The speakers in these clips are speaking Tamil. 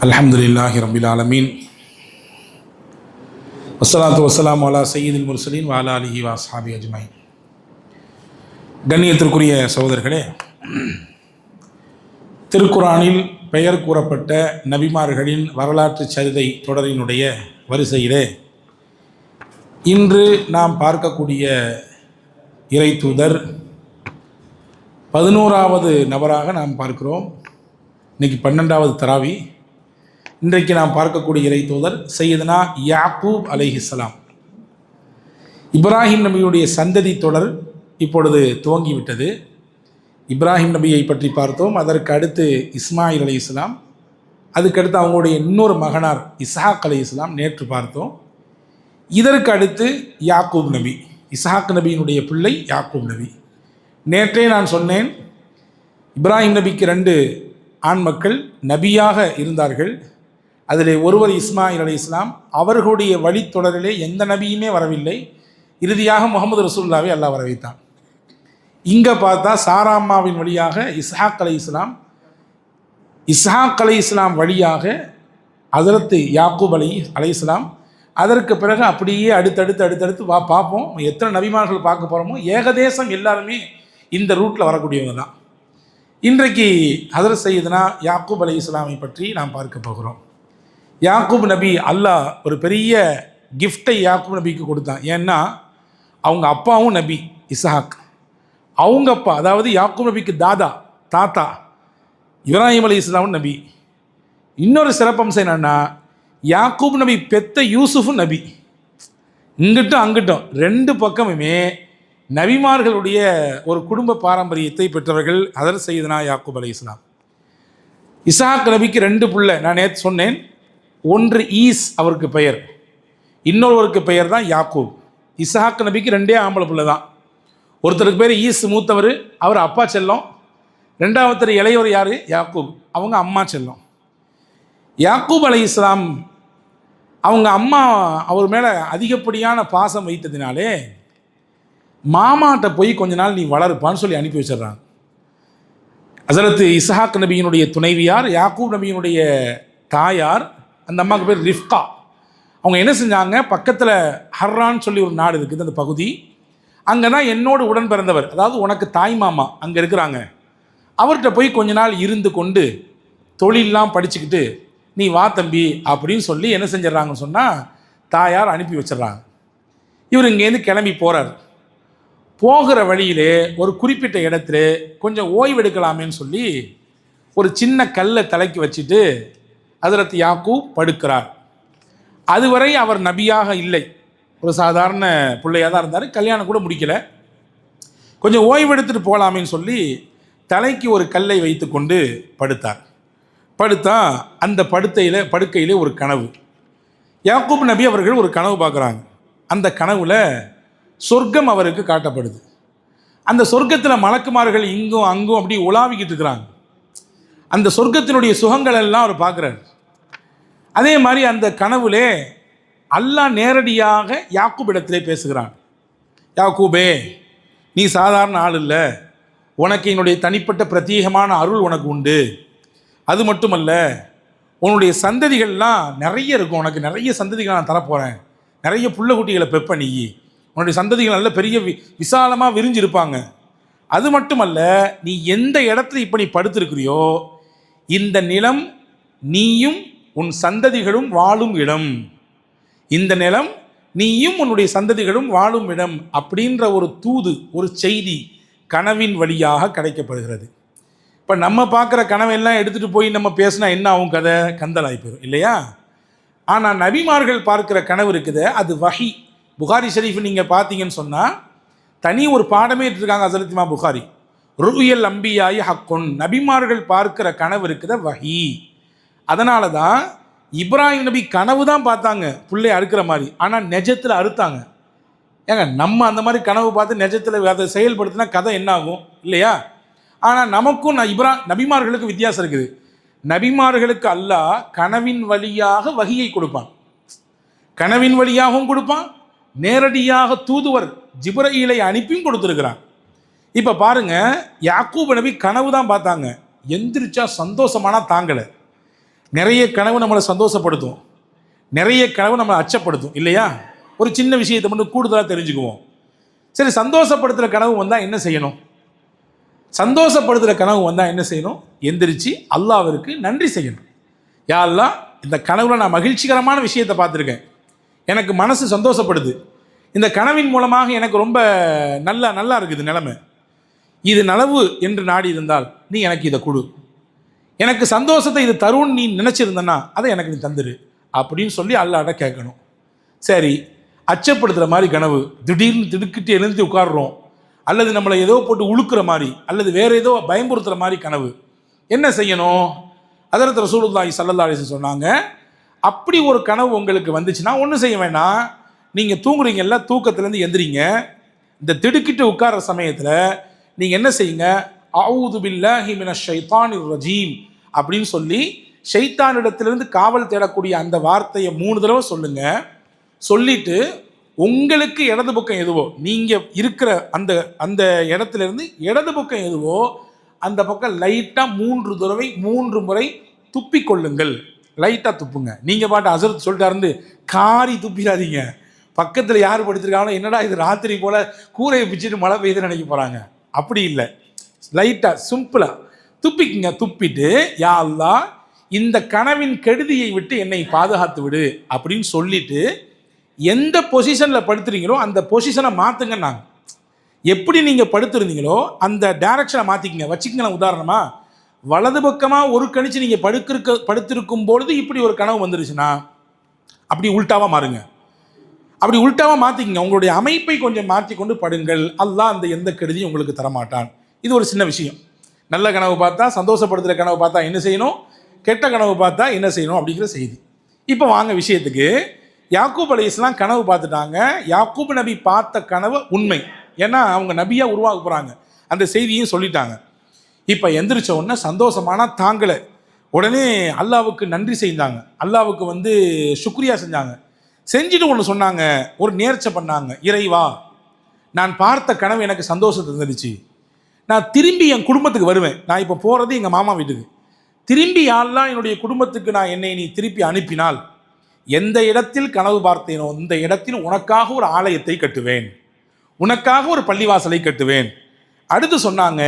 அல்ஹம்துலில்லாஹி ரப்பில் ஆலமீன் வஸ்ஸலாத்து வஸ்ஸலாமு அலா சய்யிதில் முர்சலீன் வ அலா ஆலிஹி வ அஸ்ஹாபிஹி அஜ்மஈன். கண்ணியத்திற்குரிய சகோதரர்களே, திருக்குரானில் பெயர் கூறப்பட்ட நபிமார்களின் வரலாற்று சரிதை தொடரினுடைய வரிசையிலே இன்று நாம் பார்க்கக்கூடிய இறை தூதர் 11வது நபராக நாம் பார்க்கிறோம். இன்றைக்கி 12வது தராவி. இன்றைக்கு நாம் பார்க்கக்கூடிய இறை தூதர் சையதுனா யாக்கூப் அலைஹிஸ்ஸலாம். இப்ராஹிம் நபியுடைய சந்ததி தொடர் இப்பொழுது துவங்கிவிட்டது. இப்ராஹிம் நபியை பற்றி பார்த்தோம். அதற்கு அடுத்து இஸ்மாயில் அலைஹிஸ்ஸலாம், அதுக்கடுத்து அவங்களுடைய இன்னொரு மகனார் இஸ்ஹாக் அலைஹிஸ்ஸலாம் நேற்று பார்த்தோம். இதற்கு அடுத்து யாக்கூப் நபி, இஸ்ஹாக் நபியினுடைய பிள்ளை யாக்கூப் நபி. நேற்றே நான் சொன்னேன், இப்ராஹிம் நபிக்கு 2 ஆண் மக்கள் நபியாக இருந்தார்கள். அதில் ஒருவர் இஸ்மாயில் அலைஹிஸ்ஸலாம். அவர்களுடைய வழித்தொடரிலே எந்த நபியுமே வரவில்லை. இறுதியாக முகமது ரசூலுல்லாவை அல்லாஹ் வர வைத்தான். இங்கே பார்த்தா சாராம்மாவின் வழியாக இஸ்ஹாக் அலைஹிஸ்ஸலாம், இஸ்ஹாக் அலைஹிஸ்ஸலாம் வழியாக ஹஜ்ரத் யாக்கூப் அலைஹிஸ்ஸலாம். அதற்கு பிறகு அப்படியே அடுத்தடுத்து பார்ப்போம். எத்தனை நபிமார்கள் பார்க்க போகிறோமோ ஏகதேசம் எல்லாருமே இந்த ரூட்டில் வரக்கூடியவங்க தான். இன்றைக்கு ஹஜ்ரத் சையதுனா யாக்கூப் அலைஹிஸ்ஸலாமை பற்றி நாம் பார்க்க போகிறோம். யாக்கூப் நபி அல்லாஹ் ஒரு பெரிய கிஃப்டை யாக்கூப் நபிக்கு கொடுத்தான். ஏன்னா அவங்க அப்பாவும் நபி இஸ்ஹாக், அவங்க அப்பா அதாவது யாக்கூப் நபிக்கு தாத்தா இப்ராஹிம் அலைஹிஸ்ஸலாம் நபி. இன்னொரு சிறப்பம்சம் என்னென்னா, யாக்கூப் நபி பெத்த யூசுஃபும் நபி. இங்கிட்டும் அங்கிட்டும் 2 பக்கமுமே நபிமார்களுடைய ஒரு குடும்ப பாரம்பரியத்தை பெற்றவர்கள் ஹஜ்ரத் சையதுனா யாக்கூப் அலைஹிஸ்ஸலாம். இஸ்ஹாக் நபிக்கு 2 பிள்ளை. நான் நேற்று சொன்னேன், ஒன்று ஈஸ் அவருக்கு பெயர், இன்னொருவருக்கு பெயர் தான் யாக்கூப். இஸ்ஹாக் நபிக்கு 2 ஆம்பளை பிள்ளை தான். ஒருத்தருக்கு பேர் ஈஸ் மூத்தவர், அவர் அப்பா செல்லம். 2வது இளையவர் யார்? யாக்கூப், அவங்க அம்மா செல்லம். யாக்கூப் அலைஹிஸ்ஸலாம் அவங்க அம்மா அவர் மேலே அதிகப்படியான பாசம் வைத்ததினாலே மாமாட்ட போய் கொஞ்ச நாள் நீ வளருப்பான்னு சொல்லி அனுப்பி வச்சிடுறாங்க. ஹஜ்ரத் இஸ்ஹாக் நபியினுடைய துணைவியார் யாக்கூப் நபியினுடைய தாயார், அந்த அம்மாவுக்கு பேர் ரிஃப்கா. அவங்க என்ன செஞ்சாங்க, பக்கத்தில் ஹர்ரான்னு சொல்லி ஒரு நாடு இருக்குது, அந்த பகுதி. அங்கே தான் என்னோட உடன் பிறந்தவர், அதாவது உனக்கு தாய் மாமா அங்கே இருக்கிறாங்க. அவர்கிட்ட போய் கொஞ்ச நாள் இருந்து கொண்டு தொழிலெலாம் படிச்சுக்கிட்டு நீ வா தம்பி அப்படின்னு சொல்லி என்ன செஞ்சிடறாங்கன்னு சொன்னால் தாயார் அனுப்பி வச்சிடறாங்க. இவர் இங்கேருந்து கிளம்பி போகிறார். போகிற வழியிலே ஒரு குறிப்பிட்ட இடத்துல கொஞ்சம் ஓய்வெடுக்கலாமேன்னு சொல்லி ஒரு சின்ன கல்லை தலைக்கு வச்சுட்டு ஹஜ்ரத் யாக்கூப் படுக்கிறார். அதுவரை அவர் நபியாக இல்லை, ஒரு சாதாரண பிள்ளையாக தான் இருந்தார். கல்யாணம் கூட முடிக்கலை. கொஞ்சம் ஓய்வெடுத்துட்டு போகலாமேன்னு சொல்லி தலைக்கு ஒரு கல்லை வைத்து கொண்டு படுத்தா அந்த படுக்கையிலே ஒரு கனவு. யாக்கூப் நபி அவர்கள் ஒரு கனவு பார்க்குறாங்க. அந்த கனவுல சொர்க்கம் அவருக்கு காட்டப்படுது. அந்த சொர்க்கத்தில் மலக்குமார்கள் இங்கும் அங்கும் அப்படி உலாவிக்கிட்டு இருக்கிறாங்க. அந்த சொர்க்கத்தினுடைய சுகங்கள் எல்லாம் அவர் பார்க்குறார். அதே மாதிரி அந்த கனவுலே அல்லாஹ் நேரடியாக யாக்கூப் இடத்திலே பேசுகிறான். யாக்கூபே, நீ சாதாரண ஆள் இல்லை, உனக்கு என்னுடைய தனிப்பட்ட பிரத்யேகமான அருள் உனக்கு உண்டு. அது மட்டுமல்ல, உன்னுடைய சந்ததிகள்லாம் நிறைய இருக்கும், உனக்கு நிறைய சந்ததிகள் நான் தரப்போகிறேன். நிறைய புள்ள குட்டிகளை பெப்ப நீ, உன்னுடைய சந்ததிகள் நல்ல பெரிய விசாலமாக விரிஞ்சிருப்பாங்க. அது மட்டுமல்ல, நீ எந்த இடத்துல இப்போ நீ படுத்திருக்கிறியோ இந்த நிலம் நீயும் உன் சந்ததிகளும் வாழும் இடம், இந்த நிலம் நீயும் உன்னுடைய சந்ததிகளும் வாழும் இடம் அப்படின்ற ஒரு தூது, ஒரு செய்தி கனவின் வழியாக கிடைக்கப்படுகிறது. இப்போ நம்ம பார்க்குற கனவெல்லாம் எடுத்துகிட்டு போய் நம்ம பேசினா என்ன ஆகும்? கதை கந்தலாகி போயிடும் இல்லையா? ஆனால் நபிமார்கள் பார்க்குற கனவு இருக்குது, அது வஹி. புகாரி ஷரீஃப் நீங்கள் பார்த்தீங்கன்னு சொன்னால் தனி ஒரு பாடமே இருக்காங்க ஹஸரத் இமாம் புகாரி. ருயல் அம்பியாய் ஹக்குன், நபிமார்கள் பார்க்குற கனவு இருக்குது வஹி. அதனால தான் இப்ராஹிம் நபி கனவு தான் பார்த்தாங்க பிள்ளை அறுக்கிற மாதிரி, ஆனால் நெஜத்தில் அறுத்தாங்க. ஏங்க, நம்ம அந்த மாதிரி கனவு பார்த்து நெஜத்தில் அதை செயல்படுத்தினா கதை என்ன ஆகும் இல்லையா? ஆனால் நமக்கும் நபிமார்களுக்கு வித்தியாசம் இருக்குது. நபிமார்களுக்கு அல்லாஹ் கனவின் வழியாக வஹியை கொடுப்பான், கனவின் வழியாகவும் கொடுப்பான், நேரடியாக தூதுவர் ஜிப்ரஈலை அனுப்பியும் கொடுத்துருக்கிறான். இப்போ பாருங்கள், யாக்கூப் நபி கனவு தான் பார்த்தாங்க, எந்திரிச்சா சந்தோஷமானா தாங்கலை. நிறைய கனவு நம்மளை சந்தோஷப்படுத்தும், நிறைய கனவு நம்மளை அச்சப்படுத்தும் இல்லையா? ஒரு சின்ன விஷயத்தை மட்டும் கூடுதலாக தெரிஞ்சுக்குவோம். சரி, சந்தோஷப்படுத்துகிற கனவு வந்தால் என்ன செய்யணும்? சந்தோஷப்படுத்துகிற கனவு வந்தால் என்ன செய்யணும்? எந்திரிச்சு அல்லாஹ்விற்கு நன்றி செய்யணும். யா அல்லாஹ், இந்த கனவுல நான் மகிழ்ச்சிகரமான விஷயத்தை பார்த்துருக்கேன், எனக்கு மனசு சந்தோஷப்படுது, இந்த கனவின் மூலமாக எனக்கு ரொம்ப நல்லா இருக்குது நிலைமை, இது நனவு என்று நாடி இருந்தால் நீ எனக்கு இதை கொடு, எனக்கு சந்தோஷத்தை இது தரும்னு நீ நினச்சிருந்தன்னா அதை எனக்கு நீ தந்துரு அப்படின்னு சொல்லி அல்லாஹ்ட்ட கேட்கணும். சரி, அச்சப்படுத்துகிற மாதிரி கனவு, திடீர்னு திடுக்கிட்டு எழுந்து உட்காடுறோம், அல்லது நம்மளை ஏதோ போட்டு உழுக்கிற மாதிரி, அல்லது வேறு ஏதோ பயம்புறுத்துகிற மாதிரி கனவு, என்ன செய்யணும்? ஹஜ்ரத் ரசூலுல்லாஹி ஸல்லல்லாஹு அலைஹி வஸல்லம் சொன்னாங்க, அப்படி ஒரு கனவு உங்களுக்கு வந்துச்சுன்னா ஒன்றும் செய்ய வேண்டாம், நீங்கள் தூங்குறீங்கல்ல, தூக்கத்துலேருந்து எந்திரிங்க, இந்த திடுக்கிட்டு உட்கார்ற சமயத்தில் நீங்கள் என்ன செய்யுங்க, அஊது பில்லாஹி மினஷ் ஷைத்தானிர் ரஜீம் அப்படின்னு சொல்லி ஷைத்தானிடத்திலிருந்து காவல் தேடக்கூடிய அந்த வார்த்தையை 3 தடவை சொல்லுங்க. சொல்லிட்டு உங்களுக்கு இடது பக்கம் எதுவோ, நீங்கள் இருக்கிற அந்த அந்த இடத்துலேருந்து இடது பக்கம் எதுவோ அந்த பக்கம் லைட்டாக 3 தடவை 3 முறை துப்பி கொள்ளுங்கள். லைட்டாக துப்புங்க. நீங்கள் பாட்டு ஹஜ்ரத் சொல்லிட்டாருந்து காரி துப்பிடாதீங்க. பக்கத்தில் யார் படுத்திருக்காங்களோ என்னடா இது ராத்திரி போல் கூரையை பிச்சுட்டு மழை பெய்யுதுன்னு நினைக்க போகிறாங்க. அப்படி இல்லை, லைட்டாக சிம்பிளாக துப்பிக்குங்க. துப்பிட்டு யா அல்லாஹ், இந்த கனவின் கெடுதியை விட்டு என்னை பாதுகாத்து விடு அப்படின்னு சொல்லிட்டு எந்த பொசிஷனில் படுத்துறீங்களோ அந்த பொசிஷனை மாற்றுங்க. நாங்கள் எப்படி நீங்கள் படுத்துருந்தீங்களோ அந்த டைரக்ஷனை மாற்றிக்கிங்க. வச்சுக்கங்களேன், உதாரணமாக வலது பக்கமாக ஒரு கணிச்சு நீங்கள் படுத்திருக்கும் பொழுது இப்படி ஒரு கனவு வந்துருச்சுன்னா அப்படி உல்ட்டாவாக மாறுங்க. அப்படி உல்ட்டாவாக மாற்றிக்கிங்க. உங்களுடைய அமைப்பை கொஞ்சம் மாற்றி கொண்டு படுங்கள். அல்லாஹ் அந்த எந்த கெடுதியும் உங்களுக்கு தரமாட்டான். இது ஒரு சின்ன விஷயம். நல்ல கனவு பார்த்தா, சந்தோஷப்படுத்துகிற கனவு பார்த்தா என்ன செய்யணும், கெட்ட கனவு பார்த்தா என்ன செய்யணும் அப்படிங்கிற செய்தி. இப்போ வாங்க விஷயத்துக்கு. யாக்கூப் அலைஹிஸ்ஸலாம் கனவு பார்த்துட்டாங்க. யாக்கூப் நபி பார்த்த கனவு உண்மை, ஏன்னா அவங்க நபியாக உருவாக போகிறாங்க, அந்த செய்தியும் சொல்லிட்டாங்க. இப்போ எந்திரிச்ச உடனே சந்தோஷமான தாங்கலை, உடனே அல்லாவுக்கு நன்றி செஞ்சாங்க, அல்லாவுக்கு சுக்ரியா செஞ்சாங்க. செஞ்சுட்டு ஒன்று சொன்னாங்க, ஒரு நேர்ச்சை பண்ணாங்க, இறைவா, நான் பார்த்த கனவு எனக்கு சந்தோஷத்தை தந்துடுச்சு, நான் திரும்பி என் குடும்பத்துக்கு வருவேன். நான் இப்போ போகிறது எங்கள் மாமா வீட்டுக்கு, திரும்பி யாரெல்லாம் என்னுடைய குடும்பத்துக்கு என்னை நீ திருப்பி அனுப்பினால் எந்த இடத்தில் கனவு பார்த்தேனோ இந்த இடத்தில் உனக்காக ஒரு ஆலயத்தை கட்டுவேன், உனக்காக ஒரு பள்ளிவாசலை கட்டுவேன். அடுத்து சொன்னாங்க,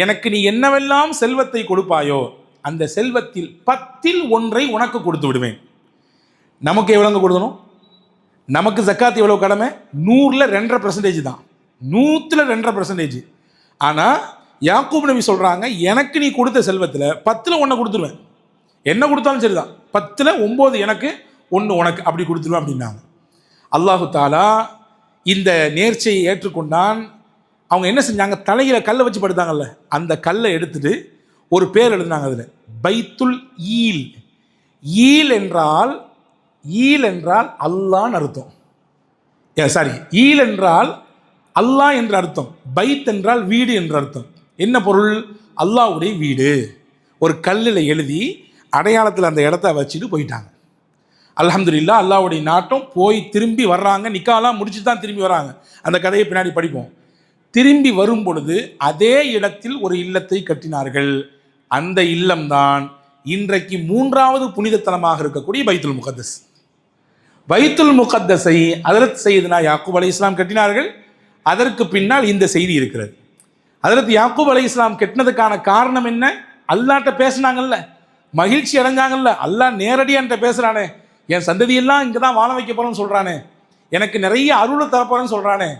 எனக்கு நீ என்னவெல்லாம் செல்வத்தை கொடுப்பாயோ அந்த செல்வத்தில் 10ல் 1 உனக்கு கொடுத்து விடுவேன். நமக்கு எவ்வளோங்க கொடுக்கணும்? நமக்கு ஜக்காத் எவ்வளோ கடமை? 100ல் 2.5% தான், 100ல் 2.5%. ஆனால் யாக்கூப் நபி சொல்கிறாங்க, எனக்கு நீ கொடுத்த செல்வத்தில் 10ல் 1 கொடுத்துருவேன், என்ன கொடுத்தாலும் சரிதான், 10ல் 9 எனக்கு 1 உனக்கு, அப்படி கொடுத்துருவேன் அப்படின்னாங்க. அல்லாஹு தாலா இந்த நேர்ச்சையை ஏற்றுக்கொண்டான். அவங்க என்ன செஞ்சாங்க, தலையில் கல்லை வச்சு படுத்தாங்கல்ல, அந்த கல்லை எடுத்துட்டு ஒரு பேர் எழுதினாங்க, அதில் பைத்துல் ஈல். ஈல் என்றால் அல்லாஹ்னு அர்த்தம். சாரி, ஈல் என்றால் அல்லாஹ் என்ற அர்த்தம், பைத் என்றால் வீடு என்ற அர்த்தம். என்ன பொருள்? அல்லாஹ்வுடைய வீடு. ஒரு கல்லில் எழுதி அடையாளத்தில் அந்த இடத்த வச்சுட்டு போயிட்டாங்க. அல்ஹம்துலில்லாஹ், அல்லாஹ்வுடைய நாட்டம். போய் திரும்பி வர்றாங்க, நிக்காலாம் முடிச்சு தான் திரும்பி வர்றாங்க. அந்த கதையை பின்னாடி படிப்போம். திரும்பி வரும் பொழுது அதே இடத்தில் ஒரு இல்லத்தை கட்டினார்கள். அந்த இல்லம்தான் இன்றைக்கு 3வது புனிதத்தலமாக இருக்கக்கூடிய பைத்துல் முகத்தஸ். பைத்துல் முகத்தஸை ஹஜ்ரத் சையதுனா யாக்கூப் அலைஹிஸ்ஸலாம் கட்டினார்கள். அதற்கு பின்னால் இந்த செய்தி இருக்கிறது. ஹஜ்ரத் யாக்கூப் அலைஹிஸ்ஸலாம் கட்டினதுக்கான காரணம் என்ன? அல்லாஹ்ட்ட பேசினாங்கல்ல, மகிழ்ச்சி அடைஞ்சாங்கல்ல, அல்லாஹ் நேரடியாக என்கிட்ட பேசுகிறானே, என் சந்ததியெல்லாம் இங்கே தான் வாழ வைக்க போகிறேன்னு சொல்கிறானே, எனக்கு நிறைய அருளை தரப்போகிறேன்னு சொல்கிறானே,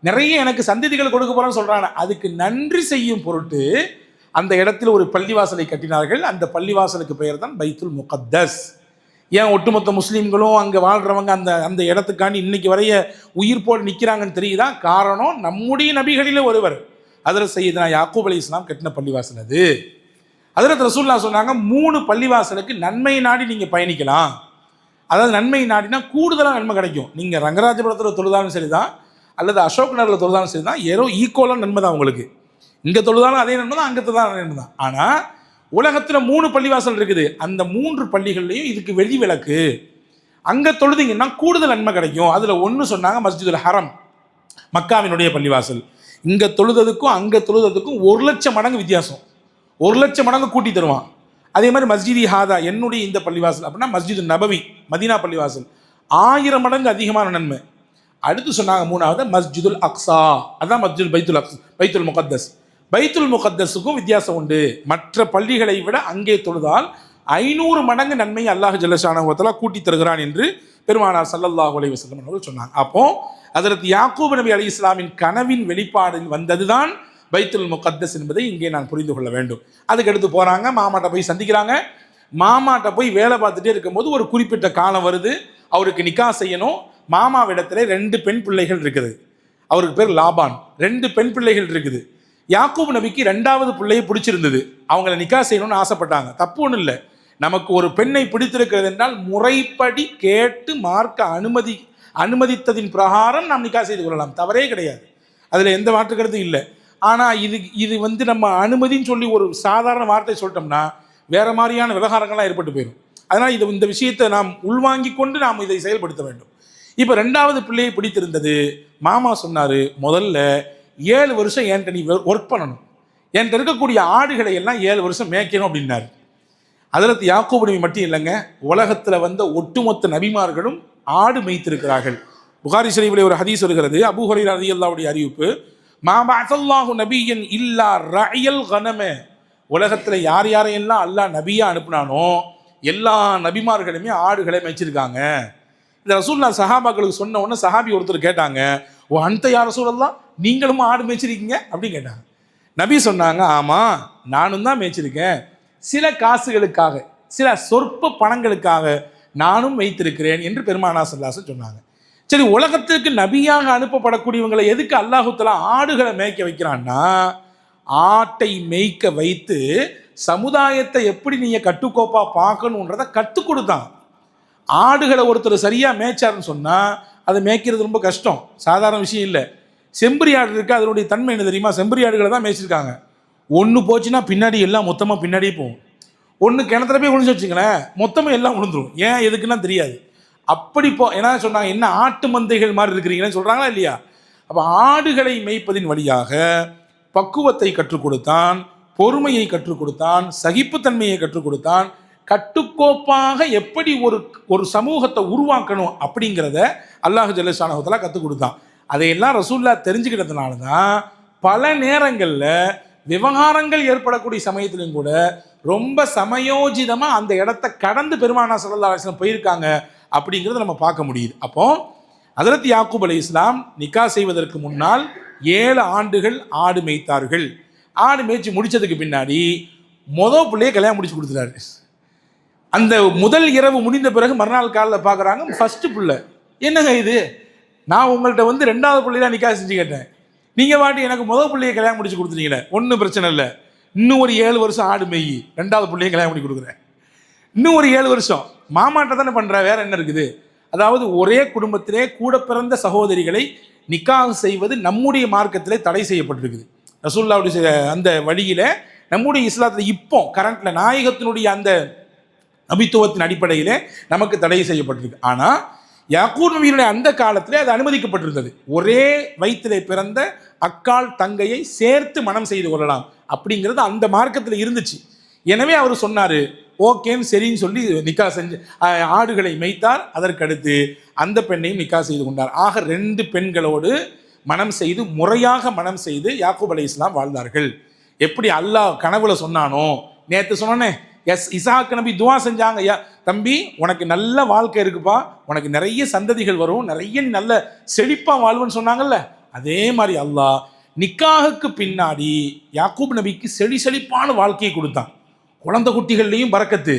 நிறைய எனக்கு சந்ததிகள் கொடுக்க போகிறேன்னு சொல்கிறானே, அதுக்கு நன்றி செய்யும் பொருட்டு அந்த இடத்தில் ஒரு பள்ளிவாசலை கட்டினார்கள். அந்த பள்ளிவாசலுக்கு பெயர் தான் பைத்துல் முகத்தஸ். ஏன் ஒட்டுமொத்த முஸ்லீம்களும் அங்கே வாழ்கிறவங்க அந்த அந்த இடத்துக்காண்டி இன்னைக்கு வரைய உயிர் போல் நிற்கிறாங்கன்னு தெரியுதா? காரணம், நம்முடைய நபிகளில் ஒருவர் ஹஜ்ரத் சையதுனா யாக்கூப் அலைஹிஸ்ஸலாம் கட்டின பள்ளிவாசல் அது. ஹஜ்ரத் ரசூலுல்லாஹ் சொன்னாங்க, 3 பள்ளிவாசலுக்கு நன்மை நாடி நீங்கள் பயணிக்கலாம். அதாவது நன்மை நாடினா கூடுதலாக நன்மை கிடைக்கும். நீங்கள் ரங்கராஜபுரத்தில் தொழுதாலும் சரி தான், அல்லது அசோக் நகரில் தொழுதாலும் சரி தான், ஏதோ ஈக்குவலான நன்மை தான் உங்களுக்கு. இங்கே தொழுதாலும் அதே நன்மை தான், அங்கே தொழுதாலும் அதே நன்மை தான். ஆனால் உலகத்தில் 3 பள்ளிவாசல் இருக்குது. அந்த 3 பள்ளிகள்லையும் இதுக்கு வெளி விளக்கு. அங்கே தொழுதிங்கன்னா கூடுதல் நன்மை கிடைக்கும். அதில் ஒன்று சொன்னாங்க மஸ்ஜிதுல் ஹரம், மக்காவினுடைய பள்ளிவாசல். இங்கே தொழுததுக்கும் அங்கே தொழுததுக்கும் 1,00,000 மடங்கு வித்தியாசம். 1,00,000 மடங்கு கூட்டி தருவான். அதே மாதிரி மஸ்ஜிதி ஹாதா, என்னுடைய இந்த பள்ளிவாசல் அப்படின்னா மஸ்ஜிது நபவி மதீனா பள்ளிவாசல் 1000 மடங்கு அதிகமான நன்மை. அடுத்து சொன்னாங்க மூணாவது மஸ்ஜிதுல் அக்ஸா, அதான் மஸ்ஜித் பைத்துல் முகத்தஸ். பைத்துல் முகத்தஸுக்கும் வித்தியாசம் உண்டு. மற்ற பள்ளிகளை விட அங்கே தொழுதால் 500 மடங்கு நன்மை அல்லாஹ் ஜல்லஷானஹு வ தஆலா கூட்டி தருகிறான் என்று பெருமானார் ஸல்லல்லாஹு அலைஹி வஸல்லம் அவர்கள் சொன்னாங்க. அப்போ ஹஜ்ரத் யாக்கூப் நபி அலைஹிஸ்ஸலாமின் கனவின் வெளிப்பாடில் வந்ததுதான் பைத்துல் முகத்தஸ் என்பதை இங்கே நான் புரிந்து கொள்ள வேண்டும். அதுக்கடுத்து போகிறாங்க, மாமாட்ட போய் சந்திக்கிறாங்க. மாமாட்ட போய் வேலை பார்த்துட்டே இருக்கும்போது ஒரு குறிப்பிட்ட காலம் வருது, அவருக்கு நிக்கா செய்யணும். மாமாவிடத்தில் 2 பெண் பிள்ளைகள் இருக்குது. அவருக்கு பேர் லாபான். 2 பெண் பிள்ளைகள் இருக்குது. யாக்கூப் நபிக்கு 2வது பிள்ளையை பிடிச்சிருந்தது. அவங்கள நிக்கா செய்யணும்னு ஆசைப்பட்டாங்க. தப்பு ஒன்றும் இல்லை. நமக்கு ஒரு பெண்ணை பிடித்திருக்கிறது என்றால் முறைப்படி கேட்டு மார்க்க அனுமதித்ததின் பிரகாரம் நாம் நிக்கா செய்து கொள்ளலாம், தவறே கிடையாது. அதில் எந்த மாற்று கருத்தும் இல்லை. ஆனால் இது நம்ம அனுமதின்னு சொல்லி ஒரு சாதாரண வார்த்தை சொல்லிட்டோம்னா வேறு மாதிரியான விவகாரங்கள்லாம் ஏற்பட்டு போயிடும். அதனால் இந்த விஷயத்தை நாம் உள்வாங்கி கொண்டு நாம் இதை செயல்படுத்த வேண்டும். இப்போ 2வது பிள்ளையை பிடித்திருந்தது. மாமா சொன்னார், முதல்ல 7 வருஷம் என்கிட்ட நீ ஒர்க் பண்ணணும், என்கிட்ட இருக்கக்கூடிய ஆடுகளை எல்லாம் 7 வருஷம் மேய்க்கணும் அப்படின்னாரு. ஹஜ்ரத் யாக்கூப் நபி மட்டும் இல்லைங்க, உலகத்தில் வந்த ஒட்டுமொத்த நபிமார்களும் ஆடு மேய்த்திருக்கிறார்கள். புகாரி ஷரீஃபிலே ஒரு ஹதீஸ் வருகிறது, அபூ ஹுரைரா ரலியல்லாஹு அறிவிப்பு, மா பஅஸல்லாஹு நபியன் இல்லா ரஅயல் கனம. உலகத்தில் யார் யாரையெல்லாம் அல்லாஹ் நபியா அனுப்புனானோ எல்லா நபிமார்களுமே ஆடுகளை மேய்ச்சிருக்காங்க. இந்த ரசூலுல்லாஹ் சஹாபாக்களுக்கு சொன்ன உடனே சஹாபி ஒருத்தர் கேட்டாங்க, ஓ அந்த யா ரசூலல்லாஹ் நீங்களும் ஆடு மேய்ச்சிருக்கீங்க அப்படின்னு கேட்டாங்க. நபி சொன்னாங்க, ஆமாம் நானும் தான் மேய்ச்சிருக்கேன், சில காசுகளுக்காக சில சொற்ப பணங்களுக்காக நானும் வைத்திருக்கிறேன் என்று பெருமானார் ஸல்லல்லாஹு அலைஹி வஸல்லம் சொன்னாங்க. சரி, உலகத்திற்கு நபியாக அனுப்பப்படக்கூடியவங்களை எதுக்கு அல்லாஹ் தஆலா ஆடுகளை மேய்க்க வைக்கிறான்னா, ஆட்டை மேய்க்க வைத்து சமுதாயத்தை எப்படி நீங்கள் கட்டுக்கோப்பாக பார்க்கணுன்றதை கற்றுக் கொடுத்தான். ஆடுகளை ஒருத்தர் சரியாக மேய்ச்சாருன்னு சொன்னால் அதை மேய்க்கிறது ரொம்ப கஷ்டம், சாதாரண விஷயம் இல்லை. செம்பரி ஆடு இருக்குது, அதனுடைய தன்மை என்ன தெரியுமா? செம்பரி ஆடுகளை தான் மேய்ச்சிருக்காங்க. ஒன்று போச்சுன்னா பின்னாடி எல்லாம் மொத்தமாக பின்னாடியே போகும். ஒன்று கிணத்துல போய் விழுந்து வச்சுங்களேன், மொத்தமாக எல்லாம் விழுந்துடும். ஏன் எதுக்குன்னா தெரியாது. அப்படி என்ன சொன்னாங்க, என்ன ஆட்டு மந்தைகள் மாதிரி இருக்கிறீங்கன்னு சொல்கிறாங்களா இல்லையா? அப்போ ஆடுகளை மேய்ப்பதின் வழியாக பக்குவத்தை கற்றுக் கொடுத்தான், பொறுமையை கற்றுக் கொடுத்தான், சகிப்புத்தன்மையை கற்றுக் கொடுத்தான், கட்டுக்கோப்பாக எப்படி ஒரு சமூகத்தை உருவாக்கணும் அப்படிங்கிறத அல்லாஹ் ஜல்லஷானஹு தஆலா கற்றுக் கொடுத்தான். அதையெல்லாம் ரசூலுல்லாஹ் தெரிஞ்சுக்கிட்டதுனால தான் பல நேரங்களில் விவகாரங்கள் ஏற்படக்கூடிய சமயத்திலும் கூட ரொம்ப சமயோஜிதமாக அந்த இடத்த கடந்து பெருமானார் ஸல்லல்லாஹு அலைஹி வஸல்லம் போயிருக்காங்க அப்படிங்கிறத நம்ம பார்க்க முடியுது. அப்போ ஹஜ்ரத் யாக்கூப் அலைஹிஸ்ஸலாம் நிக்கா செய்வதற்கு முன்னால் 7 ஆண்டுகள் ஆடு மேய்த்தார்கள். ஆடு மேய்ச்சி முடித்ததுக்கு பின்னாடி முதல் பிள்ளையை கல்யாணம் முடிச்சு கொடுத்துட்டாரு. அந்த முதல் இரவு முடிந்த பிறகு மறுநாள் காலையில் பார்க்குறாங்க, ஃபஸ்ட்டு பிள்ளை. என்னங்க இது, நான் உங்கள்கிட்ட 2வது பிள்ளைலாம் நிக்கா செஞ்சு கேட்டேன், நீங்கள் வாட்டி எனக்கு முதல் பிள்ளையை கல்யாணம் முடிச்சு கொடுத்துட்டீங்களே, ஒன்றும் பிரச்சனை இல்லை, இன்னும் ஒரு 7 வருஷம் ஆடு மேய், 2வது பிள்ளையை கல்யாணம் பண்ணி கொடுக்குறேன். இன்னும் ஒரு 7 வருஷம் மாமாட்ட தானே பண்ணுற, வேற என்ன இருக்குது? அதாவது ஒரே குடும்பத்திலே கூட பிறந்த சகோதரிகளை நிக்காஹ் செய்வது நம்முடைய மார்க்கத்திலே தடை செய்யப்பட்டிருக்குது. ரசூலுல்லாஹ்வுடைய அந்த வழியில் நம்முடைய இஸ்லாத்தில் இப்போ கரண்ட்டில் நாயகத்தினுடைய அந்த நபித்துவத்தின் அடிப்படையிலே நமக்கு தடை செய்யப்பட்டிருக்கு. ஆனால் யாக்கூப் நபியினுடைய அந்த காலத்திலே அது அனுமதிக்கப்பட்டிருந்தது. ஒரே வயிற்றிலே பிறந்த அக்கால் தங்கையை சேர்த்து மனம் செய்து கொள்ளலாம் அப்படிங்கிறது அந்த மார்க்கத்தில் இருந்துச்சு. எனவே அவர் சொன்னார், ஓகேன்னு சரின்னு சொல்லி நிக்கா செஞ்சு ஆடுகளை மேய்த்தார். அதற்கடுத்து அந்த பெண்ணையும் நிக்கா செய்து கொண்டார். ஆக 2 பெண்களோடு மனம் செய்து முறையாக மனம் செய்து யாக்கூப் அலைஹிஸ்ஸலாம் வாழ்ந்தார்கள். எப்படி அல்லாஹ் கனவுல சொன்னானோ, நேற்று சொன்னோன்னே இஸ்ஹாக் நபி துவா செஞ்சாங்க, தம்பி உனக்கு நல்ல வாழ்க்கை இருக்குப்பா, உனக்கு நிறைய சந்ததிகள் வரும், நிறைய நல்ல செழிப்பாக வாழ்வுன்னு சொன்னாங்கல்ல, அதே மாதிரி அல்லாஹ் நிக்காஹுக்கு பின்னாடி யாக்கூப் நபிக்கு செழிப்பான வாழ்க்கையை கொடுத்தான். குழந்தை குட்டிகள்லையும் பறக்கத்து,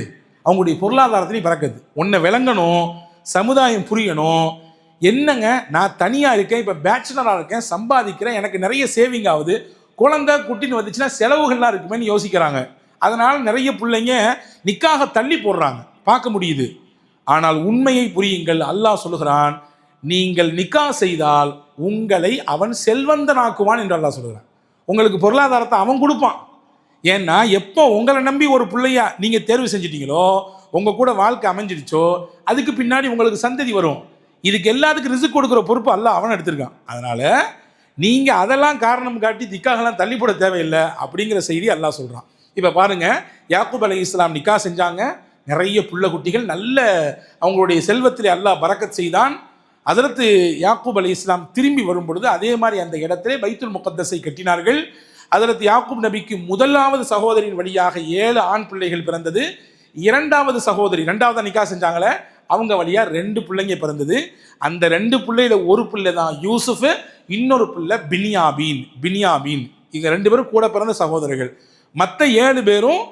அவங்களுடைய பொருளாதாரத்துலையும் பறக்கத்து. ஒன்றை விளங்கணும், சமுதாயம் புரியணும். என்னங்க நான் தனியாக இருக்கேன், இப்போ பேச்சுலராக இருக்கேன், சம்பாதிக்கிறேன், எனக்கு நிறைய சேவிங் ஆகுது, குழந்தை குட்டின்னு வந்துச்சுன்னா செலவுகள்லாம் இருக்குமேன்னு யோசிக்கிறாங்க. அதனால் நிறைய பிள்ளைங்க நிக்காக தள்ளி போடுறாங்க, பார்க்க முடியுது. ஆனால் உண்மையை புரியுங்கள், அல்லாஹ் சொல்லுகிறான், நீங்கள் நிக்கா செய்தால் உங்களை அவன் செல்வந்தனாக்குவான் என்று அல்லாஹ் சொல்லுகிறான். உங்களுக்கு பொருளாதாரத்தை அவன் கொடுப்பான். ஏன்னா எப்போ உங்களை நம்பி ஒரு பிள்ளையா நீங்கள் தேர்வு செஞ்சிட்டீங்களோ, உங்கள் கூட வாழ்க்கை அமைஞ்சிடுச்சோ, அதுக்கு பின்னாடி உங்களுக்கு சந்ததி வரும். இதுக்கு எல்லாத்துக்கும் ரிஸ்க் கொடுக்குற பொறுப்பு அல்லாஹ் அவன் எடுத்திருக்கான். அதனால் நீங்கள் அதெல்லாம் காரணம் காட்டி திக்காகலாம் தள்ளி போட தேவையில்லை அப்படிங்கிற செய்தி அல்லாஹ் சொல்கிறான். இப்போ பாருங்க, யாக்கூப் அலைஹிஸ்ஸலாம் நிக்கா செஞ்சாங்க, நிறைய புள்ள குட்டிகள், நல்ல அவங்களுடைய செல்வத்திலே அல்லாஹ் பரக்கத் செய்தான். ஹஜ்ரத் யாக்கூப் அலைஹிஸ்ஸலாம் திரும்பி வரும் பொழுது அதே மாதிரி அந்த இடத்திலே பைத்துல் முகத்தஸை கட்டினார்கள். ஹஜ்ரத் யாக்கூப் நபிக்கு முதலாவது சகோதரின் வழியாக 7 ஆண் பிள்ளைகள் பிறந்தது. இரண்டாவது சகோதரி, இரண்டாவது நிக்கா செஞ்சாங்களே, அவங்க வழியா 2 பிள்ளைங்க பிறந்தது. அந்த 2 பிள்ளையில ஒரு பிள்ளை தான் யூசுஃப், இன்னொரு பிள்ளை பினியாமீன். இங்க 2 பேரும் கூட பிறந்த சகோதரர்கள். மற்ற 7 பேரும்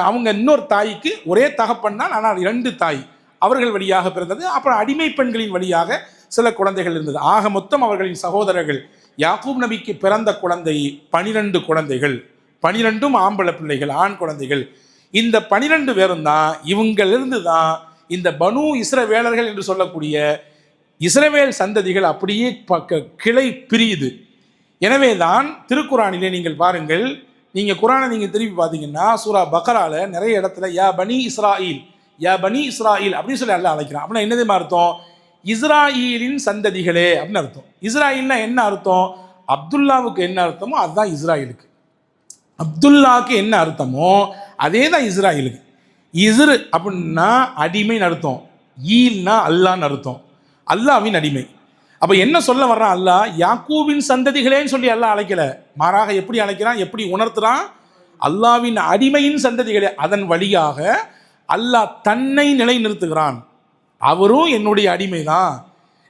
அவங்க இன்னொரு தாய்க்கு ஒரே தகப்பன் தான், ஆனால் 2 தாய் அவர்கள் வழியாக பிறந்தது. அப்புறம் அடிமை பெண்களின் வழியாக சில குழந்தைகள் இருந்தது. ஆக மொத்தம் அவர்களின் சகோதரர்கள் யாக்கூப் நபிக்கு பிறந்த குழந்தை 12 குழந்தைகள், 12ம் ஆம்பளை பிள்ளைகள், ஆண் குழந்தைகள். இந்த 12 பேரும் தான், இவங்களிருந்து தான் இந்த பனு இஸ்ரவேலர்கள் என்று சொல்லக்கூடிய இஸ்ரவேல் சந்ததிகள் அப்படியே கிளை பிரியுது. எனவே தான் திருக்குரானிலே நீங்கள் பாருங்கள், நீங்கள் குரானை நீங்கள் திருப்பி பார்த்தீங்கன்னா சூரா பக்ரால நிறைய இடத்துல யா பனி இஸ்ராயில் அப்படின்னு சொல்லி அல்லாஹ் அழைக்கிறான். அப்படின்னா என்னது அர்த்தம்? இஸ்ராயீலின் சந்ததிகளே அப்படின்னு அர்த்தம். இஸ்ராயில்னா என்ன அர்த்தம்? அப்துல்லாவுக்கு என்ன அர்த்தமோ அதுதான் இஸ்ராயிலுக்கு. அப்துல்லாவுக்கு என்ன அர்த்தமோ அதே தான் இஸ்ராயிலுக்கு. இஸ்ரு அப்படின்னா அடிமைன்னு அர்த்தம், ஈல்னா அல்லான்னு அர்த்தம், அல்லாவின் அடிமை. அப்போ என்ன சொல்ல வர்றான் அல்லாஹ்? யாக்கூபின் சந்ததிகளேன்னு சொல்லி அல்லாஹ் அழைக்கல, மாறாக எப்படி அழைக்கிறான், எப்படி உணர்த்துறான்? அல்லாவின் அடிமையின் சந்ததிகளே. அதன் வழியாக அல்லாஹ் தன்னை நிலைநிறுத்துகிறான். அவரும் என்னுடைய அடிமை தான்.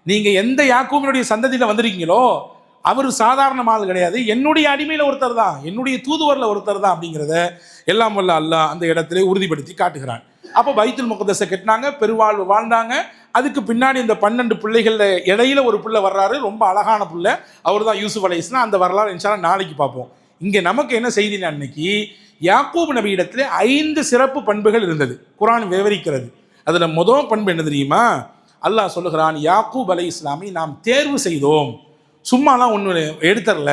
நீங்கள் எந்த யாக்கூபினுடைய சந்ததியில் வந்திருக்கீங்களோ அவர் சாதாரண ஆள் கிடையாது, என்னுடைய அடிமையில் ஒருத்தர் தான், என்னுடைய தூதுவரில் ஒருத்தர் தான் அப்படிங்கிறத எல்லாம் வல்ல அல்லாஹ் அந்த இடத்துல உறுதிப்படுத்தி காட்டுகிறான். அப்போ பைத்துல் முகத்தஸை கட்டினாங்க, பெருவாழ்வு வாழ்ந்தாங்க. அதுக்கு பின்னாடி இந்த 12 பிள்ளைகளில் இடையில ஒரு பிள்ளை வர்றாரு, ரொம்ப அழகான பிள்ளை, அவர் தான் யூசுப் அலைஹிஸ்ஸலாம். அந்த வரலாறு இன்ஷா அல்லாஹ் நாளைக்கு பார்ப்போம். இங்கே நமக்கு என்ன செய்தினா, அன்னைக்கு யாக்கூப் நபி இடத்துல 5 சிறப்பு பண்புகள் இருந்தது, குர்ஆன் விவரிக்கிறது. அதில் முதல் பண்பு என்ன தெரியுமா? அல்லாஹ் சொல்லுகிறான், யாக்கூப் அலைஹிஸ்ஸலாமை நாம் தேர்வு செய்தோம். சும்மாலாம் ஒன்று எடுத்துடல,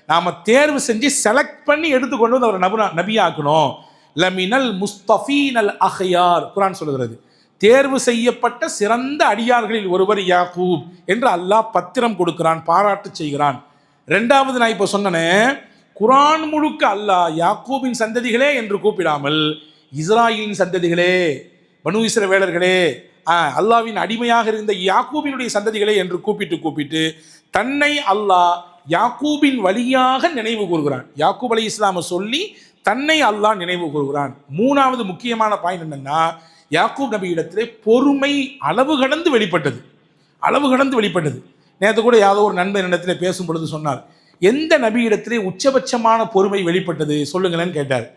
நாம் தேர்வு செஞ்சு செலக்ட் பண்ணி எடுத்துக்கொண்டு வந்து அவர் நபியாக்கணும். லமினல் முஸ்தஃபீனல் அஹ்யார், குர்ஆன் சொல்லுகிறது. தேர்வு செய்யப்பட்ட சிறந்த அடியார்களில் ஒருவர் யாக்கூப் என்று அல்லாஹ் பத்திரம் கொடுக்கிறான், பாராட்டு செய்கிறான். ரெண்டாவது, நான் இப்போ சொன்னனே, குர்ஆன் முழுக்க அல்லாஹ் யாக்கூபின் சந்ததிகளே என்று கூப்பிடாமல் இஸ்ராயீலின் சந்ததிகளே, பனு இஸ்ரவேலர்களே, அல்லாவின் அடிமையாக இருந்த யாக்கூபினுடைய சந்ததிகளே என்று கூப்பிட்டு தன்னை அல்லாஹ் யாக்கூபின் வழியாக நினைவு கூறுகிறான். யாக்கூப் அலைஹிஸ்ஸலாமை சொல்லி தன்னை அல்லாஹ் நினைவு கூறுகிறான். மூணாவது முக்கியமான பாயிண்ட் என்னன்னா, யாக்கூப் நபி இடத்திலே பொறுமை அளவு கடந்து வெளிப்பட்டது. நேற்று கூட யாதோ ஒரு நண்பர் இடத்துல பேசும் பொழுது சொன்னார், எந்த நபி இடத்திலே உச்சபட்சமான பொறுமை வெளிப்பட்டது சொல்லுங்களேன்னு கேட்டார்.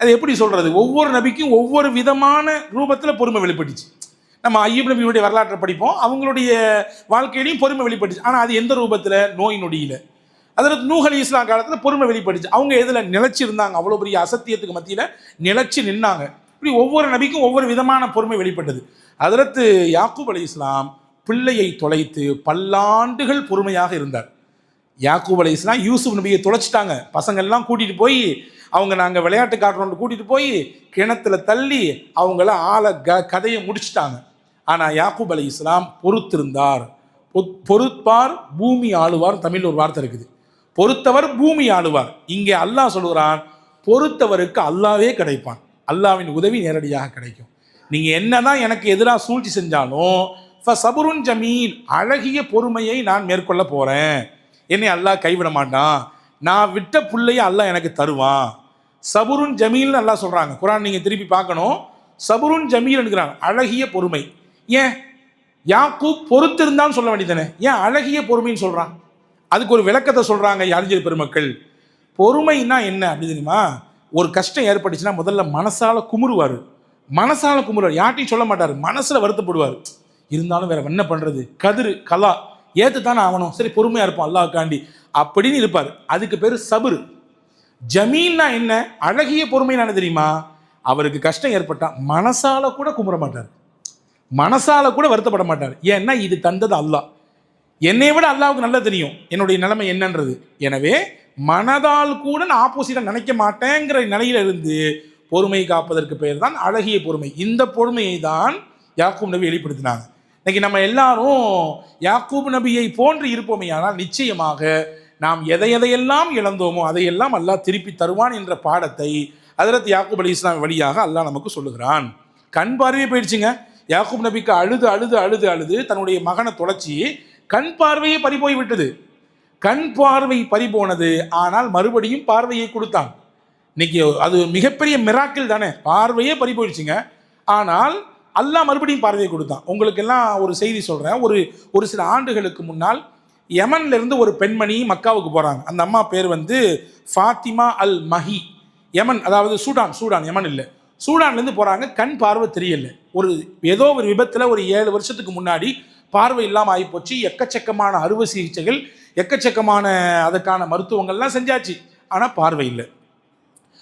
அது எப்படி சொல்றது? ஒவ்வொரு நபிக்கும் ஒவ்வொரு விதமான ரூபத்தில் பொறுமை வெளிப்பட்டுச்சு. நம்ம ஐயூப் நபியுடைய வரலாற்றை படிப்போம், அவங்களுடைய வாழ்க்கையிலையும் பொறுமை வெளிப்பட்டுச்சு. ஆனால் அது எந்த ரூபத்தில்? நோய் நொடியில். அதற்கு நூஹ் அலைஹிஸ்ஸலாம் காலத்தில் பொறுமை வெளிப்பட்டுச்சு. அவங்க எதில் நிலைச்சி இருந்தாங்க? அவ்வளோ பெரிய அசத்தியத்துக்கு மத்தியில் நிலைச்சி நின்னாங்க. இப்படி ஒவ்வொரு நபிக்கும் ஒவ்வொரு விதமான பொறுமை வெளிப்பட்டது. அதற்கு யாக்கூப் அலைஹிஸ்ஸலாம் பிள்ளையை தொலைத்து பல்லாண்டுகள் பொறுமையாக இருந்தார். யாக்கூப் அலைஹிஸ்ஸலாம் யூசுப் நபியை தொலைச்சிட்டாங்க. பசங்கள்லாம் கூட்டிகிட்டு போய் அவங்க நாங்கள் விளையாட்டு காட்டுறோன்னு கூட்டிகிட்டு போய் கிணத்துல தள்ளி அவங்கள கதையை முடிச்சுட்டாங்க. ஆனால் யாக்கூப் அலைஹிஸ்ஸலாம் பொறுத்திருந்தார். பொறுப்பார் பூமி ஆளுவார், தமிழ் ஒரு வார்த்தை இருக்குது. பொறுத்தவர் பூமி ஆளுவார். இங்கே அல்லாஹ் சொல்கிறான், பொறுத்தவருக்கு அல்லாவே கிடைப்பான், அல்லாவின் உதவி நேரடியாக கிடைக்கும். நீங்கள் என்னதான் எனக்கு எதிராக சூழ்ச்சி செஞ்சாலும் ஃபஸபுருன் ஜமீல், அழகிய பொறுமையை நான் மேற்கொள்ள போகிறேன், என்னை அல்லாஹ் கைவிட மாட்டான், நான் விட்ட பிள்ளையை அல்லாஹ் எனக்கு தருவான். சபுருன் ஜமீல்னு அல்லாஹ் சொல்கிறாங்க. குர்ஆன் நீங்கள் திருப்பி பார்க்கணும், சபுருன் ஜமீல் என்கிறாங்க, அழகிய பொறுமை. ஏன் யாக்கூப் பொறுத்திருந்தான்னு சொல்ல வேண்டியதானே, ஏன் அழகிய பொறுமைன்னு சொல்கிறான்? அதுக்கு ஒரு விளக்கத்தை சொல்கிறாங்க அறிஞர் பெருமக்கள். பொறுமைன்னா என்ன அப்படி தெரியுமா? ஒரு கஷ்டம் ஏற்பட்டுச்சுன்னா முதல்ல மனசால குமுறுவார், யார்ட்டையும் சொல்ல மாட்டார், மனசில் வருத்தப்படுவார். இருந்தாலும் வேற என்ன பண்ணுறது, கலா ஏற்றுத்தானே ஆகணும், சரி பொறுமையாக இருப்போம் அல்லாஹ்காண்டி அப்படின்னு இருப்பார். அதுக்கு பேர் சபுரு. ஜமீல்னா என்ன? அழகிய பொறுமைன்னு தெரியுமா? அவருக்கு கஷ்டம் ஏற்பட்டால் மனசால கூட குமுற மாட்டார், மனசால கூட வருத்தப்பட மாட்டார். ஏன்னா இது தந்தது அல்லாஹ், என்னை விட அல்லாஹ்வுக்கு நல்லா தெரியும் என்னுடைய நிலைமை என்னன்றது. எனவே மனதால் கூட நான் ஆப்போசிட்டாக நினைக்க மாட்டேங்கிற நிலையில இருந்து பொறுமை காப்பதற்கு பெயர் தான் அழகிய பொறுமை. இந்த பொறுமையை தான் யாக்கூப் நபி வெளிப்படுத்தினாங்க. இன்னைக்கு நம்ம எல்லாரும் யாக்கூப் நபியை போன்று இருப்போமே, ஆனால் நிச்சயமாக நாம் எதையெல்லாம் இழந்தோமோ அதையெல்லாம் அல்லாஹ் திருப்பி தருவான் என்ற பாடத்தை ஹஜ்ரத் யாக்கூப் அலைஹிஸ்ஸலாம் வழியாக அல்லாஹ் நமக்கு சொல்லுகிறான். கண் பார்வையே போயிடுச்சுங்க. யாக்கூப் நபிக்கு அழுது அழுது அழுது அழுது தன்னுடைய மகனை தொலைச்சி கண் பார்வையே பறிபோய் விட்டது. கண் பார்வை பறிபோனது, ஆனால் மறுபடியும் பார்வையை கொடுத்தான். இன்னைக்கு அது மிகப்பெரிய மிராக்கிள் தானே, பார்வையே பறி போயிடுச்சுங்க, ஆனால் அல்லாஹ் மறுபடியும் பார்வையை கொடுத்தான். உங்களுக்கெல்லாம் ஒரு செய்தி சொல்கிறேன். ஒரு சில ஆண்டுகளுக்கு முன்னால் யமன்லேருந்து ஒரு பெண்மணி மக்காவுக்கு போகிறாங்க. அந்த அம்மா பேர் வந்து ஃபாத்திமா அல் மஹி. யமன், அதாவது சூடான், யமன் இல்லை, சூடான்லேருந்து போகிறாங்க. கண் பார்வை தெரியல. ஏதோ ஒரு விபத்தில் ஒரு 7 வருஷத்துக்கு முன்னாடி பார்வை இல்லாமல் ஆகிப்போச்சு. எக்கச்சக்கமான அறுவை சிகிச்சைகள், எக்கச்சக்கமான அதுக்கான மருத்துவங்கள்லாம் செஞ்சாச்சு, ஆனால் பார்வை இல்லை.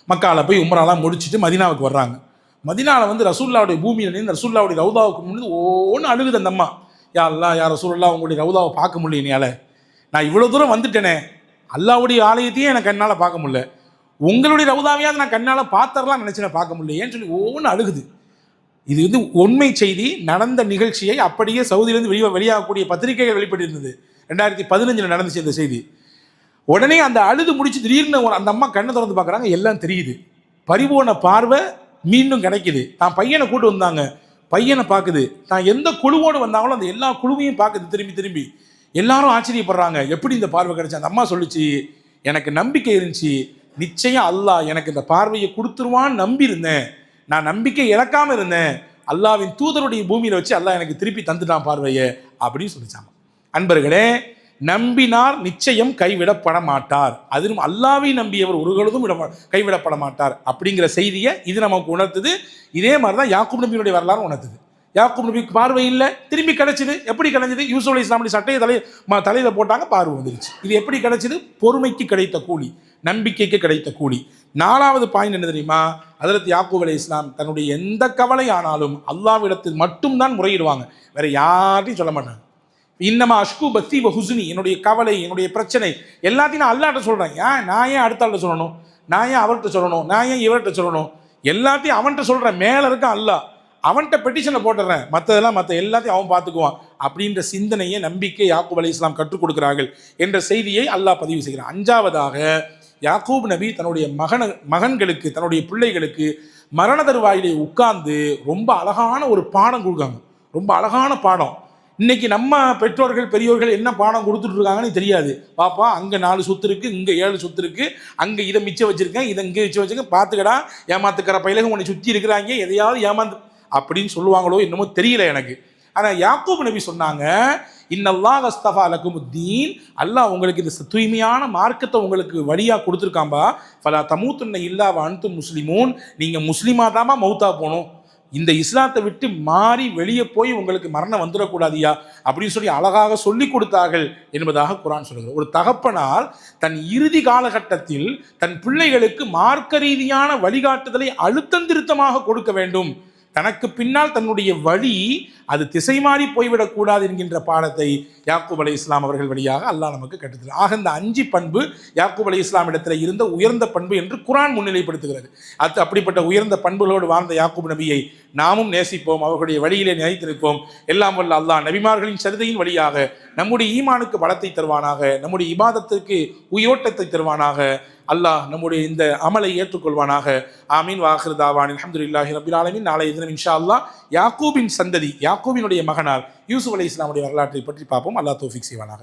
மக்காவில் போய் உம்ராலாம் முடிச்சுட்டு மதினாவுக்கு வர்றாங்க. மதினாவில் வந்து ரசூல்லாவுடைய பூமியில் நின்று ரசூல்லாவுடைய ரவுதாவுக்கு முன்னாடி ஒன்று அழுகுது அந்த அம்மா. யா அல்லாஹ், யா ரசூலுல்லாஹ், உங்களுடைய ரவுதாவை பார்க்க முடியல என்னால். நான் இவ்வளோ தூரம் வந்துட்டேனே, அல்லாஹ்வுடைய ஆலயத்தையும் எனக்கு கண்ணால் பார்க்க முடியல, உங்களுடைய ரவுதாவையாவது நான் கண்ணால் பார்த்தரலாம் நினச்சினேன், பார்க்க முடியல ஏன்னு சொல்லி ஒன்று அழுகுது. இது வந்து உண்மை செய்தி, நடந்த நிகழ்ச்சியை அப்படியே சவுதியிலேருந்து வெளியாகக்கூடிய பத்திரிகைகள் வெளிப்பட்டிருந்தது. 2015 நடந்துச்சு இந்த செய்தி. உடனே அந்த அழுது முடிச்சு திடீர்னு அந்த அம்மா கண்ணை திறந்து பார்க்குறாங்க, எல்லாம் தெரியுது. பறிபோன பார்வை மீண்டும் கிடைக்குது. தான் பையனை கூட்டு வந்தாங்க, பையனை பார்க்குது. தான் எந்த குழுவோடு வந்தாங்களோ அந்த எல்லா குழுவையும் பார்க்குது திரும்பி திரும்பி. எல்லாரும் ஆச்சரியப்படுறாங்க, எப்படி இந்த பார்வை கிடைச்சா. அந்த அம்மா சொல்லிச்சு, எனக்கு நம்பிக்கை இருந்துச்சு, நிச்சயம் அல்லாஹ் எனக்கு இந்த பார்வையை கொடுத்துருவான்னு நம்பி இருந்தேன். நான் நம்பிக்கை இழக்காமல் இருந்தேன், அல்லாஹ்வின் தூதருடைய பூமியில் வச்சு அல்லாஹ் எனக்கு திருப்பி தந்துட்டான் பார்வையை அப்படின்னு சொல்லிச்சாங்க. அன்பர்களே, நம்பினார் நிச்சயம் கைவிடப்பட மாட்டார். அதிலும் அல்லாஹ்வை நம்பியவர் ஒரு பொழுதும் கைவிடப்பட மாட்டார் அப்படிங்கிற செய்தியை இது நமக்கு உணர்த்துது. இதே மாதிரி தான் யாக்கூப் நபியினுடைய வரலாறு உணர்த்துது. யாக்கூப் நபிக்கு பார்வை இல்லை, திரும்பி கிடைச்சிது. எப்படி கிடைச்சது? யூசுப் அலைஹிஸ்ஸலாமுடைய சட்டையை தலையில் போட்டாங்க, பார்வை வந்துருச்சு. இது எப்படி கிடைச்சிது? பொறுமைக்கு கிடைத்த கூலி, நம்பிக்கைக்கு கிடைத்த கூலி. 4வது பாயிண்ட் என்ன தெரியுமா? ஹஜ்ரத் யாக்கூப் அலைஹிஸ்ஸலாம் தன்னுடைய எந்த கவலை ஆனாலும் அல்லாஹ்விடத்தில் மட்டும்தான் முறையிடுவாங்க, வேற யார்ட்டையும் சொல்ல மாட்டாங்க. இன்னமா அஷ்கு பத்தி ஹுஸ்னி, என்னுடைய கவலை, என்னுடைய பிரச்சனை எல்லாத்தையும் நான் அல்லாஹ்ட்ட சொல்கிறேன். நான் ஏன் அடுத்த ஆள்கிட்ட சொல்லணும்? நான் ஏன் அவர்கிட்ட சொல்லணும்? நான் ஏன் இவர்கிட்ட சொல்லணும்? எல்லாத்தையும் அவன்கிட்ட சொல்கிறேன். மேலே இருக்க அல்லாஹ், அவன்கிட்ட பெட்டிஷனை போட்டுறேன், மற்ற எல்லாத்தையும் அவன் பார்த்துக்குவான் அப்படின்ற சிந்தனையை, நம்பிக்கை யாக்கூப் அலைஹிஸ்ஸலாம் கற்றுக் கொடுக்கிறார்கள் என்ற செய்தியை அல்லாஹ் பதிவு செய்கிறான். 5வதாக யாக்கூப் நபி தன்னுடைய மகன்களுக்கு, தன்னுடைய பிள்ளைகளுக்கு மரண தருவாயிலே உட்கார்ந்து ரொம்ப அழகான ஒரு பாடம் கொடுக்காங்க. ரொம்ப அழகான பாடம். இன்னைக்கு நம்ம பெற்றோர்கள், பெரியோர்கள் என்ன பாடம் கொடுத்துட்டு இருக்காங்கன்னு தெரியாது. பாப்பா, அங்கே 4 சொத்து இருக்கு, இங்கே 7 சொத்து இருக்கு, அங்கே இதை மிச்சம் வச்சிருக்கேன், இதை இங்கே மிச்சம் வச்சிருக்கேன், பார்த்துக்கடா, ஏமாத்துக்கிற பயிலகம் உன்னை சுற்றி இருக்கிறாங்க, எதையாவது ஏமாந்து அப்படின்னு சொல்லுவாங்களோ என்னமோ தெரியல எனக்கு. ஆனால் யாக்கூப் நபி சொன்னாங்க, இன்னல்லாஹ் அஸ்தஃபா லகுமுத்தீன், அல்லாஹ் உங்களுக்கு இந்த தூய்மையான மார்க்கத்தை உங்களுக்கு வழியாக கொடுத்துருக்காம்பா. ஃபலா தமூத்துன்ன இல்லா வ அன்தும் முஸ்லிமூன், நீங்கள் முஸ்லீமாக தாமா மௌத்தா போகணும், இந்த இஸ்லாத்தை விட்டு மாறி வெளியே போய் உங்களுக்கு மரணம் வந்துடக்கூடாதியா அப்படின்னு சொல்லி அழகாக சொல்லி கொடுத்தார்கள் என்பதாக குர்ஆன் சொல்கிறது. ஒரு தகப்பனால் தன் இறுதி காலகட்டத்தில் தன் பிள்ளைகளுக்கு மார்க்க ரீதியான வழிகாட்டுதலை அழுத்தம் திருத்தமாக கொடுக்க வேண்டும். தனக்கு பின்னால் தன்னுடைய வழி அது திசை மாறி போய்விடக்கூடாது என்கின்ற பாடத்தை யாக்கூப் அலைஹிஸ்ஸலாம் அவர்கள் வழியாக அல்லாஹ் நமக்கு கற்றுத்தரும். ஆக இந்த 5 பண்பு யாக்கூப் அலைஹிஸ்ஸலாம் இடத்துல இருந்த உயர்ந்த பண்பு என்று குர்ஆன் முன்னிலைப்படுத்துகிறது. அப்படிப்பட்ட உயர்ந்த பண்புகளோடு வாழ்ந்த யாக்கூப் நபியை நாமும் நேசிப்போம், அவர்களுடைய வழியிலே நிலைத்திருப்போம். எல்லாம் வல்ல அல்லாஹ் நபிமார்களின் சரிதையின் வழியாக நம்முடைய ஈமானுக்கு பலத்தை தருவானாக, நம்முடைய இபாதத்திற்கு உயிரோட்டத்தை தருவானாக. அல்லாஹ் நம்முடைய இந்த அமலை ஏற்றுக்கொள்வானாக. ஆமீன். வாஹிர் தாவான் அல்ஹம்துலில்லாஹி ரப்பில் ஆலமீன். நாளைய தினம் இன்ஷா அல்லாஹ் யாக்கூபின் சந்ததி, யாக்கூபினுடைய மகனார் யூசுப் அலைஹிஸ்ஸலாமுடைய வரலாற்றை பற்றி பார்ப்போம். அல்லாஹ் தௌஃபீக் செய்வானாக.